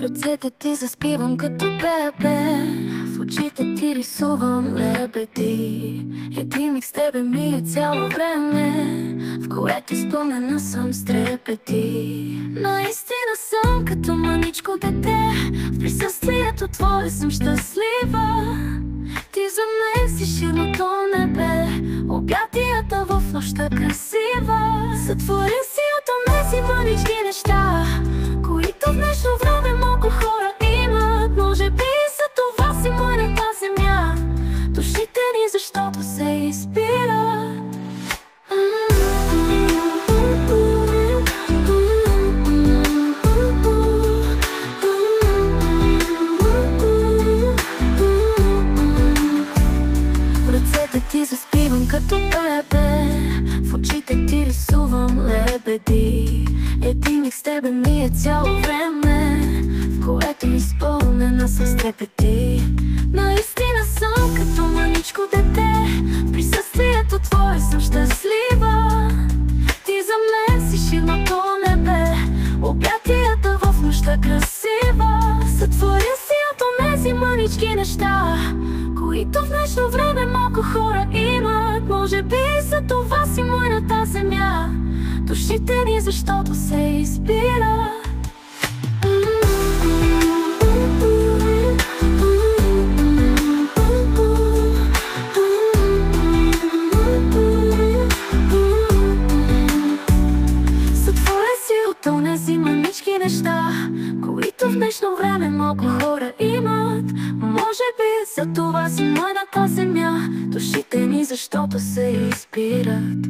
ръцете ти заспивам като бебе, в очите ти рисувам лебеди. Един миг с тебе ми е цяло време, в което спомена съм с трепети. Наистина съм като мъничко дете, в присъствието твое съм щастлива. Ти за мен си ширното небе, обятията в нощта красива. Сътворил си от онези мънички неща, които в днешно време много хора имат. Може би за това си мой на тази земя, душите ни защото се изпират. В ръцете ти заспивам като бебе, в очите ти рисувам лебеди. Един миг с тебе ми е цяло време, в което ми изпълнена с трепети. Наистина съм като мъничко дете, в присъствието твое съм щастлива. Ти за мен си ширното небе, обятията в нощта красива. Сътворил си от онези мънички неща, които в днешно време малко хора имат. Може би за това си мой на тази земя, душите ни защото се избират. Сътворен си от онези мънички неща, които в днешно време малко хора имат. Може би за това си мой на тази земя, душите ни защото се избират.